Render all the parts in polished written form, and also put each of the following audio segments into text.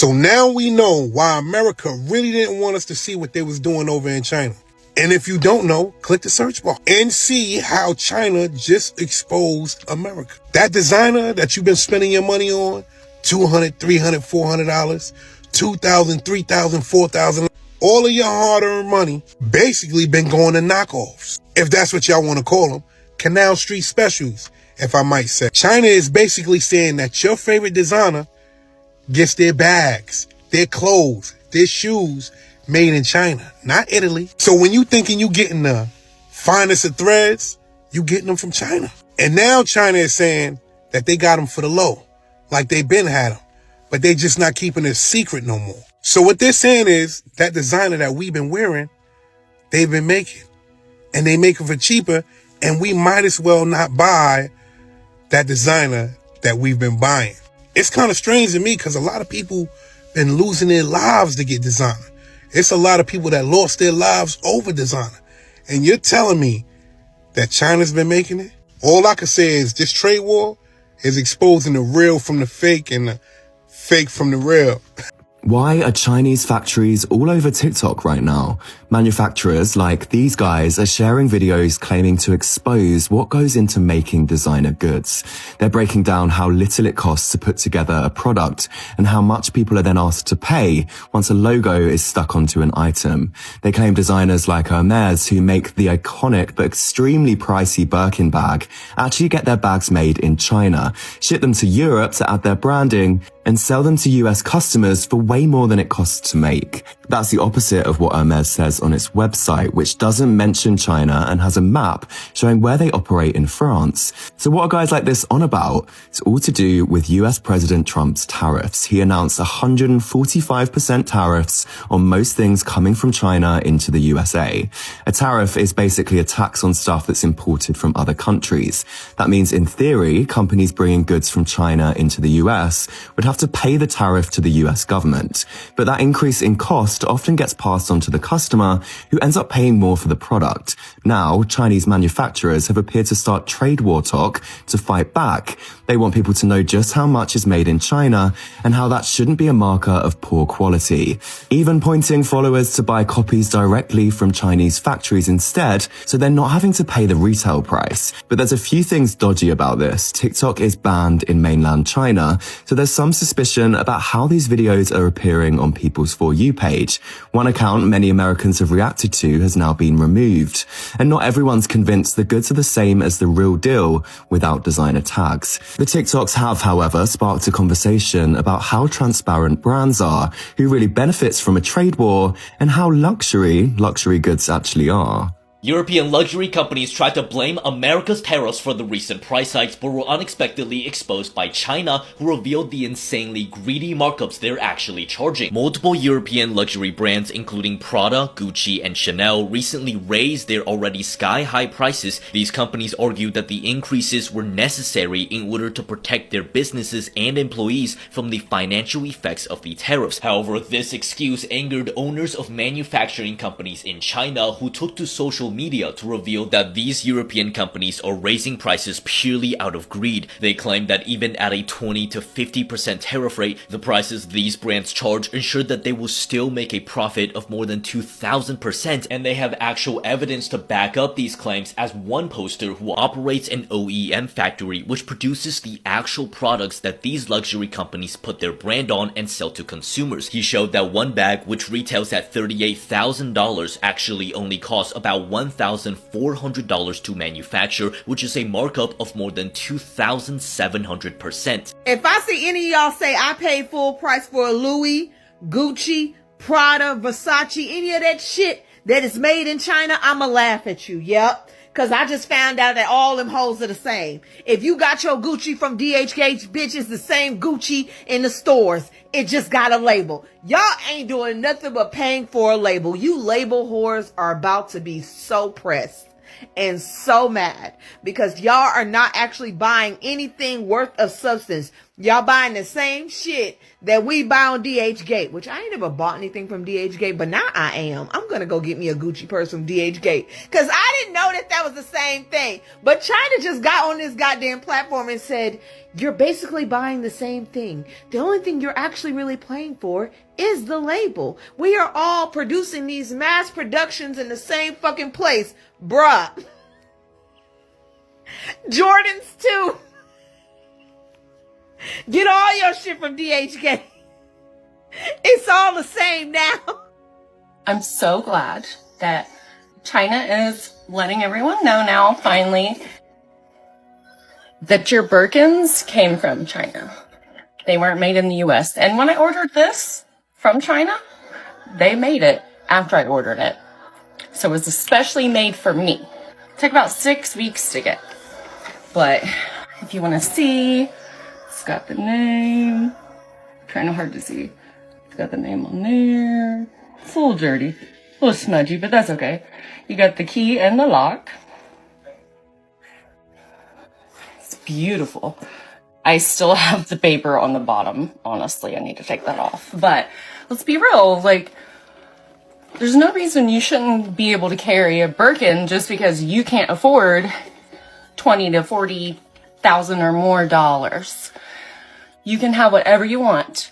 So now we know why America really didn't want us to see what they was doing over in China. And if you don't know, click the search bar and see how China just exposed America. That designer that you've been spending your money on, $200, $300, $400, $2,000, $3,000, $4,000, all of your hard-earned money basically been going to knockoffs. If that's what y'all want to call them, Canal Street specials, if I might say. China is basically saying that your favorite designer gets their bags, their clothes, their shoes made in China, not Italy. So when you thinking you getting the finest of threads, you getting them from China. And now China is saying that they got them for the low, like they been had them, but they just not keeping it a secret no more. So what they're saying is that designer that we've been wearing, they've been making, and they make it for cheaper, and we might as well not buy that designer that we've been buying. It's kind of strange to me because a lot of people been losing their lives to get designer. It's a lot of people that lost their lives over designer. And you're telling me that China's been making it? All I can say is this trade war is exposing the real from the fake and the fake from the real. Why are Chinese factories all over TikTok right now? Manufacturers like these guys are sharing videos claiming to expose what goes into making designer goods. They're breaking down how little it costs to put together a product and how much people are then asked to pay once a logo is stuck onto an item. They claim designers like Hermes, who make the iconic but extremely pricey Birkin bag, actually get their bags made in China, ship them to Europe to add their branding, and sell them to US customers for way more than it costs to make. That's the opposite of what Hermes says on its website, which doesn't mention China and has a map showing where they operate in France. So what are guys like this on about? It's all to do with US President Trump's tariffs. He announced 145% tariffs on most things coming from China into the USA. A tariff is basically a tax on stuff that's imported from other countries. That means in theory, companies bringing goods from China into the US would have to pay the tariff to the US government. But that increase in cost often gets passed on to the customer, who ends up paying more for the product. Now, Chinese manufacturers have appeared to start trade war talk to fight back. They want people to know just how much is made in China and how that shouldn't be a marker of poor quality. Even pointing followers to buy copies directly from Chinese factories instead, so they're not having to pay the retail price. But there's a few things dodgy about this. TikTok is banned in mainland China, so there's some suspicion about how these videos are appearing on people's For You page. One account many Americans have reacted to has now been removed. And not everyone's convinced the goods are the same as the real deal without designer tags. The TikToks have, however, sparked a conversation about how transparent brands are, who really benefits from a trade war, and how luxury goods actually are. European luxury companies tried to blame America's tariffs for the recent price hikes, but were unexpectedly exposed by China, who revealed the insanely greedy markups they're actually charging. Multiple European luxury brands, including Prada, Gucci, and Chanel, recently raised their already sky-high prices. These companies argued that the increases were necessary in order to protect their businesses and employees from the financial effects of the tariffs. However, this excuse angered owners of manufacturing companies in China, who took to social media to reveal that these European companies are raising prices purely out of greed. They claim that even at a 20 to 50% tariff rate, the prices these brands charge ensure that they will still make a profit of more than 2,000%, and they have actual evidence to back up these claims, as one poster who operates an OEM factory which produces the actual products that these luxury companies put their brand on and sell to consumers. He showed that one bag, which retails at $38,000, actually only costs about $1,400 to manufacture, which is a markup of more than 2,700%. If I see any of y'all say I paid full price for a Louis, Gucci, Prada, Versace, any of that shit that is made in China, I'ma laugh at you. Yep. Cause I just found out that all them hoes are the same. If you got your Gucci from DHK, bitch, it's the same Gucci in the stores. It just got a label. Y'all ain't doing nothing but paying for a label. You label whores are about to be so pressed and so mad because y'all are not actually buying anything worth of substance. Y'all buying the same shit that we buy on DHgate, which I ain't never bought anything from DHgate, but now I am. I'm going to go get me a Gucci purse from DHgate because I didn't know that was the same thing. But China just got on this goddamn platform and said, you're basically buying the same thing. The only thing you're actually really paying for is the label. We are all producing these mass productions in the same fucking place. Bruh. Jordans too. Get all your shit from DHgate. It's all the same now. I'm so glad that China is letting everyone know now, finally, that your Birkins came from China. They weren't made in the US. And when I ordered this from China, they made it after I ordered it. So it was especially made for me. It took about 6 weeks to get. But if you want to see, it's got the name. Kind of hard to see. It's got the name on there. It's a little dirty, a little smudgy, but that's okay. You got the key and the lock. It's beautiful. I still have the paper on the bottom. Honestly, I need to take that off. But let's be real, like, there's no reason you shouldn't be able to carry a Birkin just because you can't afford $20,000 to $40,000 or more dollars. You can have whatever you want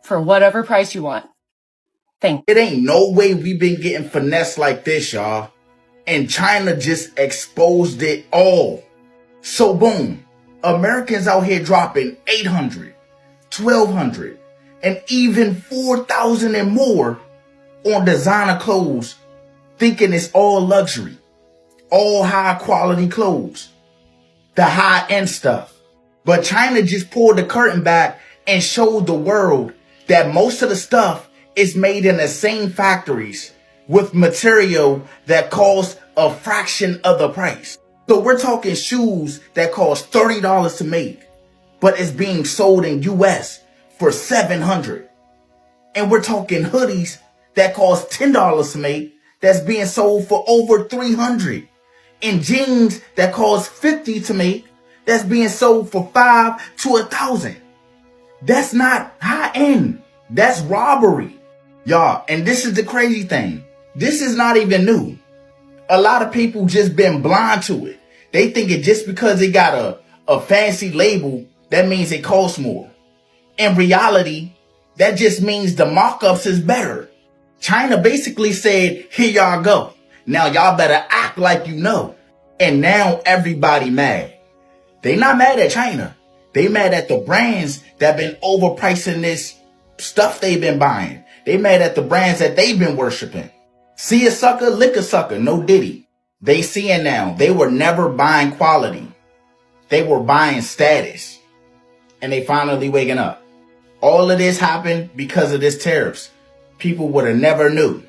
for whatever price you want. Thank you. It ain't no way we been getting finessed like this, y'all. And China just exposed it all. So boom, Americans out here dropping $800, $1,200, and even $4,000 and more on designer clothes, thinking it's all luxury, all high quality clothes, the high end stuff. But China just pulled the curtain back and showed the world that most of the stuff is made in the same factories with material that costs a fraction of the price. So we're talking shoes that cost $30 to make, but it's being sold in US for $700. And we're talking hoodies that cost $10 to make that's being sold for over $300. And jeans that cost $50 to make that's being sold for $500 to $1,000. That's not high end. That's robbery. Y'all, and this is the crazy thing. This is not even new. A lot of people just been blind to it. They think it just because it got a fancy label, that means it costs more. In reality, that just means the markups is better. China basically said, here y'all go. Now y'all better act like you know. And now everybody mad. They not mad at China. They mad at the brands that been overpricing this stuff they've been buying. They mad at the brands that they've been worshiping. See a sucker, lick a sucker, no diddy. They seeing now, they were never buying quality. They were buying status. And they finally waking up. All of this happened because of this tariffs. People would have never knew.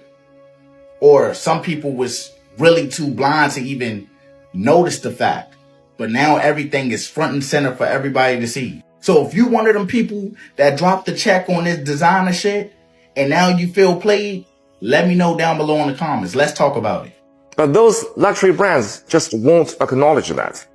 Or some people was really too blind to even notice the fact. But now everything is front and center for everybody to see. So if you one of them people that dropped the check on this designer shit, and now you feel played, let me know down below in the comments. Let's talk about it. But those luxury brands just won't acknowledge that.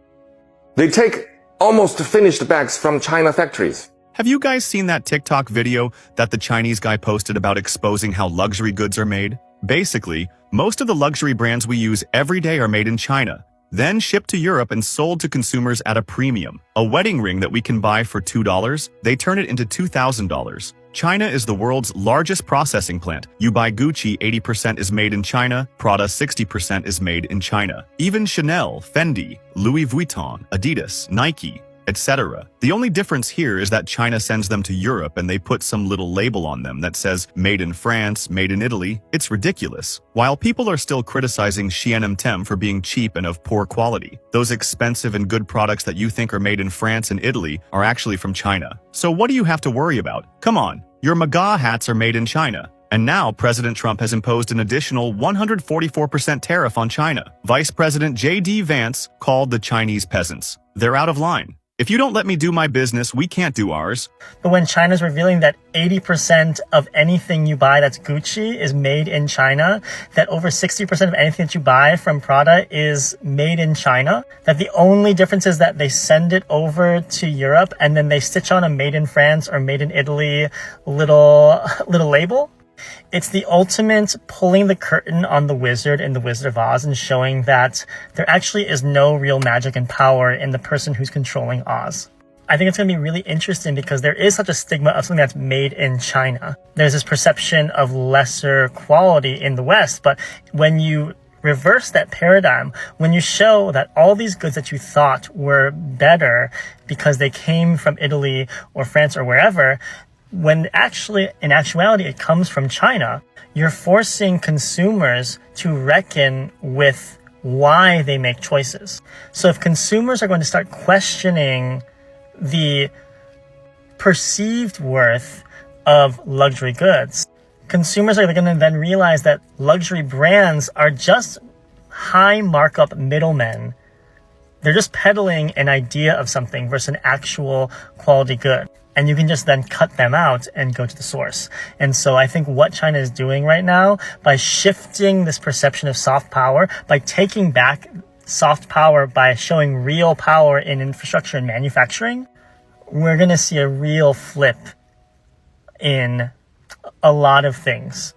They take almost finished bags from China factories. Have you guys seen that TikTok video that the Chinese guy posted about exposing how luxury goods are made? Basically, most of the luxury brands we use every day are made in China, then shipped to Europe and sold to consumers at a premium. A wedding ring that we can buy for $2, they turn it into $2,000. China is the world's largest processing plant. You buy Gucci, 80% is made in China, Prada, 60% is made in China. Even Chanel, Fendi, Louis Vuitton, Adidas, Nike, etc. The only difference here is that China sends them to Europe and they put some little label on them that says made in France, made in Italy. It's ridiculous. While people are still criticizing H&M for being cheap and of poor quality, those expensive and good products that you think are made in France and Italy are actually from China. So what do you have to worry about? Come on, your MAGA hats are made in China. And now President Trump has imposed an additional 144% tariff on China. Vice President J.D. Vance called the Chinese peasants. They're out of line. If you don't let me do my business, we can't do ours. But when China's revealing that 80% of anything you buy that's Gucci is made in China, that over 60% of anything that you buy from Prada is made in China, that the only difference is that they send it over to Europe and then they stitch on a made in France or made in Italy little label. It's the ultimate pulling the curtain on the wizard in The Wizard of Oz and showing that there actually is no real magic and power in the person who's controlling Oz. I think it's going to be really interesting because there is such a stigma of something that's made in China. There's this perception of lesser quality in the West, but when you reverse that paradigm, when you show that all these goods that you thought were better because they came from Italy or France or wherever, when actually, in actuality, it comes from China, you're forcing consumers to reckon with why they make choices. So if consumers are going to start questioning the perceived worth of luxury goods, consumers are going to then realize that luxury brands are just high markup middlemen. They're just peddling an idea of something versus an actual quality good. And you can just then cut them out and go to the source. And so I think what China is doing right now, by shifting this perception of soft power, by taking back soft power, by showing real power in infrastructure and manufacturing, we're going to see a real flip in a lot of things,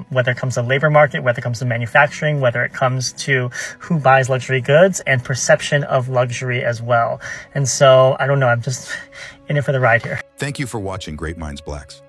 whether it comes to labor market, whether it comes to manufacturing, whether it comes to who buys luxury goods and perception of luxury as well. And so, I don't know, I'm just in it for the ride here. Thank you for watching Great Minds Blacks.